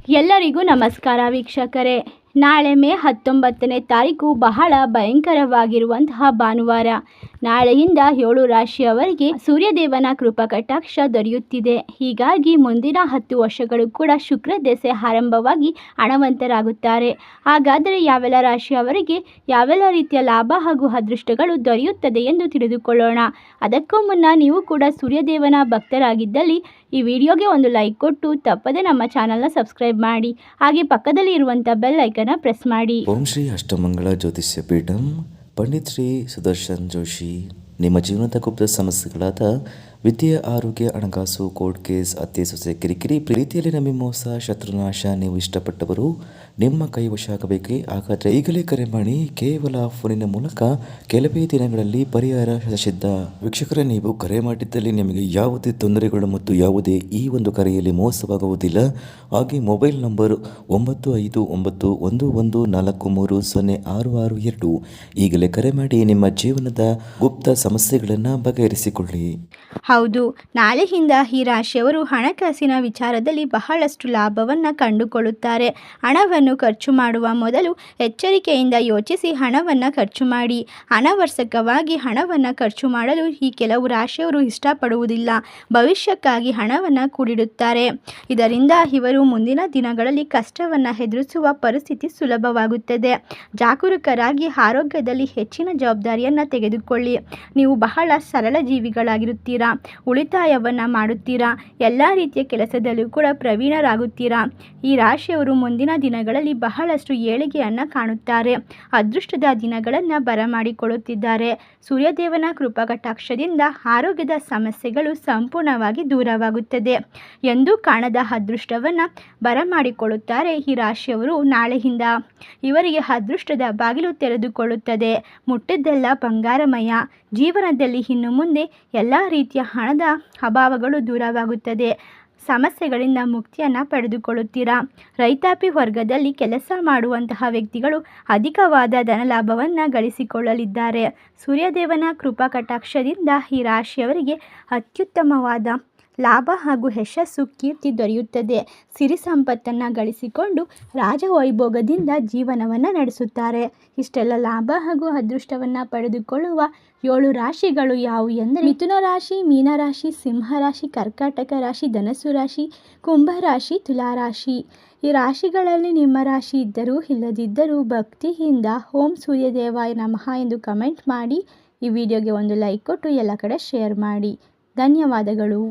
ಎಲ್ಲರಿಗೂ ನಮಸ್ಕಾರ ವೀಕ್ಷಕರೇ. ನಾಳೆ ಮೇ 19ನೇ ತಾರೀಕು ಬಹಳ ಭಯಂಕರವಾಗಿರುವಂತಹ ಭಾನುವಾರ. ನಾಳೆಯಿಂದ 7 ರಾಶಿಯವರಿಗೆ ಸೂರ್ಯದೇವನ ಕೃಪಾ ಕಟಾಕ್ಷ ದೊರೆಯುತ್ತಿದೆ. ಹೀಗಾಗಿ ಮುಂದಿನ 10 ವರ್ಷಗಳು ಕೂಡ ಶುಕ್ರ ದೆಸೆ ಆರಂಭವಾಗಿ ಹಣವಂತರಾಗುತ್ತಾರೆ. ಹಾಗಾದರೆ ಯಾವೆಲ್ಲ ರಾಶಿಯವರಿಗೆ ಯಾವೆಲ್ಲ ರೀತಿಯ ಲಾಭ ಹಾಗೂ ಅದೃಷ್ಟಗಳು ದೊರೆಯುತ್ತದೆ ಎಂದು ತಿಳಿದುಕೊಳ್ಳೋಣ. ಅದಕ್ಕೂ ಮುನ್ನ ನೀವು ಕೂಡ ಸೂರ್ಯದೇವನ ಭಕ್ತರಾಗಿದ್ದಲ್ಲಿ ಈ ವಿಡಿಯೋಗೆ ಒಂದು ಲೈಕ್ ಕೊಟ್ಟು ತಪ್ಪದೆ ನಮ್ಮ ಚಾನಲ್ನ ಸಬ್ಸ್ಕ್ರೈಬ್ ಮಾಡಿ. ಹಾಗೆ ಪಕ್ಕದಲ್ಲಿ ಇರುವಂಥ ಬೆಲ್ ಐಕನ್ನ ಪ್ರೆಸ್ ಮಾಡಿ. ಓಂ ಶ್ರೀ ಅಷ್ಟಮಂಗಳ ಜ್ಯೋತಿಷ್ಯ ಪೀಠಂ ಪಂಡಿತ್ ಶ್ರೀ ಸುದರ್ಶನ್ ಜೋಶಿ. ನಿಮ್ಮ ಜೀವನದ ಗುಪ್ತ ಸಮಸ್ಯೆಗಳಾದ ವಿದ್ಯೆ, ಆರೋಗ್ಯ, ಹಣಕಾಸು, ಕೋರ್ಟ್ ಕೇಸ್, ಅತ್ತೆ ಸೊಸೆ ಕಿರಿಕಿರಿ, ಪ್ರೀತಿಯಲ್ಲಿ ನಮಗೆ ಮೋಸ, ಶತ್ರುನಾಶ, ನೀವು ಇಷ್ಟಪಟ್ಟವರು ನಿಮ್ಮ ಕೈ ವಶ ಆಗಬೇಕೇ? ಹಾಗಾದರೆ ಈಗಲೇ ಕರೆ ಮಾಡಿ. ಕೇವಲ ಫೋನಿನ ಮೂಲಕ ಕೆಲವೇ ದಿನಗಳಲ್ಲಿ ಪರಿಹಾರ ಸಿದ್ಧ. ವೀಕ್ಷಕರೇ, ನೀವು ಕರೆ ಮಾಡಿದ್ದಲ್ಲಿ ನಿಮಗೆ ಯಾವುದೇ ತೊಂದರೆಗಳು ಮತ್ತು ಯಾವುದೇ ಈ ಒಂದು ಕರೆಯಲ್ಲಿ ಮೋಸವಾಗುವುದಿಲ್ಲ. ಹಾಗೆ ಮೊಬೈಲ್ ನಂಬರ್ 959114306662. ಈಗಲೇ ಕರೆ ಮಾಡಿ ನಿಮ್ಮ ಜೀವನದ ಗುಪ್ತ ಸಮಸ್ಯೆಗಳನ್ನು ಬಗೆಹರಿಸಿಕೊಳ್ಳಿ. ಹೌದು, ನಾಳೆಯಿಂದ ಈ ರಾಶಿಯವರು ಹಣಕಾಸಿನ ವಿಚಾರದಲ್ಲಿ ಬಹಳಷ್ಟು ಲಾಭವನ್ನು ಕಂಡುಕೊಳ್ಳುತ್ತಾರೆ. ಹಣವನ್ನು ಖರ್ಚು ಮಾಡುವ ಮೊದಲು ಎಚ್ಚರಿಕೆಯಿಂದ ಯೋಚಿಸಿ ಹಣವನ್ನು ಖರ್ಚು ಮಾಡಿ. ಅನಾವಶ್ಯಕವಾಗಿ ಹಣವನ್ನು ಖರ್ಚು ಮಾಡಲು ಈ ಕೆಲವು ರಾಶಿಯವರು ಇಷ್ಟಪಡುವುದಿಲ್ಲ. ಭವಿಷ್ಯಕ್ಕಾಗಿ ಹಣವನ್ನು ಕೂಡಿಡುತ್ತಾರೆ. ಇದರಿಂದ ಇವರು ಮುಂದಿನ ದಿನಗಳಲ್ಲಿ ಕಷ್ಟವನ್ನು ಎದುರಿಸುವ ಪರಿಸ್ಥಿತಿ ಸುಲಭವಾಗುತ್ತದೆ. ಜಾಗರೂಕರಾಗಿ ಆರೋಗ್ಯದಲ್ಲಿ ಹೆಚ್ಚಿನ ಜವಾಬ್ದಾರಿಯನ್ನು ತೆಗೆದುಕೊಳ್ಳಿ. ನೀವು ಬಹಳ ಸರಳ ಜೀವಿಗಳಾಗಿರುತ್ತೀರಾ. ಉಳಿತಾಯವನ್ನು ಮಾಡುತ್ತೀರಾ. ಎಲ್ಲ ರೀತಿಯ ಕೆಲಸದಲ್ಲೂ ಕೂಡ ಪ್ರವೀಣರಾಗುತ್ತೀರಾ. ಈ ರಾಶಿಯವರು ಮುಂದಿನ ದಿನಗಳಲ್ಲಿ ಬಹಳಷ್ಟು ಏಳಿಗೆಯನ್ನು ಕಾಣುತ್ತಾರೆ. ಅದೃಷ್ಟದ ದಿನಗಳನ್ನು ಬರಮಾಡಿಕೊಳ್ಳುತ್ತಿದ್ದಾರೆ. ಸೂರ್ಯದೇವನ ಕೃಪಾ ಕಟಾಕ್ಷದಿಂದ ಆರೋಗ್ಯದ ಸಮಸ್ಯೆಗಳು ಸಂಪೂರ್ಣವಾಗಿ ದೂರವಾಗುತ್ತದೆ. ಎಂದೂ ಕಾಣದ ಅದೃಷ್ಟವನ್ನು ಬರಮಾಡಿಕೊಳ್ಳುತ್ತಾರೆ ಈ ರಾಶಿಯವರು. ನಾಳೆಯಿಂದ ಇವರಿಗೆ ಅದೃಷ್ಟದ ಬಾಗಿಲು ತೆರೆದುಕೊಳ್ಳುತ್ತದೆ. ಮುಟ್ಟಿದ್ದೆಲ್ಲ ಬಂಗಾರಮಯ. ಜೀವನದಲ್ಲಿ ಇನ್ನು ಮುಂದೆ ಎಲ್ಲ ರೀತಿಯ ಹಣದ ಅಭಾವಗಳು ದೂರವಾಗುತ್ತದೆ. ಸಮಸ್ಯೆಗಳಿಂದ ಮುಕ್ತಿಯನ್ನು ಪಡೆದುಕೊಳ್ಳುತ್ತೀರಾ. ರೈತಾಪಿ ವರ್ಗದಲ್ಲಿ ಕೆಲಸ ಮಾಡುವಂತಹ ವ್ಯಕ್ತಿಗಳು ಅಧಿಕವಾದ ಧನಲಾಭವನ್ನು ಗಳಿಸಿಕೊಳ್ಳಲಿದ್ದಾರೆ. ಸೂರ್ಯದೇವನ ಕೃಪಾ ಕಟಾಕ್ಷದಿಂದ ಈ ರಾಶಿಯವರಿಗೆ ಅತ್ಯುತ್ತಮವಾದ ಲಾಭ ಹಾಗೂ ಯಶಸ್ಸು, ಕೀರ್ತಿ ದೊರೆಯುತ್ತದೆ. ಸಿರಿ ಸಂಪತ್ತನ್ನು ಗಳಿಸಿಕೊಂಡು ರಾಜವೈಭೋಗದಿಂದ ಜೀವನವನ್ನು ನಡೆಸುತ್ತಾರೆ. ಇಷ್ಟೆಲ್ಲ ಲಾಭ ಹಾಗೂ ಅದೃಷ್ಟವನ್ನು ಪಡೆದುಕೊಳ್ಳುವ 7 ರಾಶಿಗಳು ಯಾವುವು ಎಂದರೆ ಮಿಥುನ ರಾಶಿ, ಮೀನರಾಶಿ, ಸಿಂಹರಾಶಿ, ಕರ್ಕಾಟಕ ರಾಶಿ, ಧನಸ್ಸು ರಾಶಿ, ಕುಂಭರಾಶಿ, ತುಲಾರಾಶಿ. ಈ ರಾಶಿಗಳಲ್ಲಿ ನಿಮ್ಮ ರಾಶಿ ಇದ್ದರೂ ಇಲ್ಲದಿದ್ದರೂ ಭಕ್ತಿಯಿಂದ ಓಂ ಸೂರ್ಯದೇವಾಯ ನಮಃ ಎಂದು ಕಮೆಂಟ್ ಮಾಡಿ. ಈ ವಿಡಿಯೋಗೆ ಒಂದು ಲೈಕ್ ಕೊಟ್ಟು ಎಲ್ಲ ಕಡೆ ಶೇರ್ ಮಾಡಿ. ಧನ್ಯವಾದಗಳು.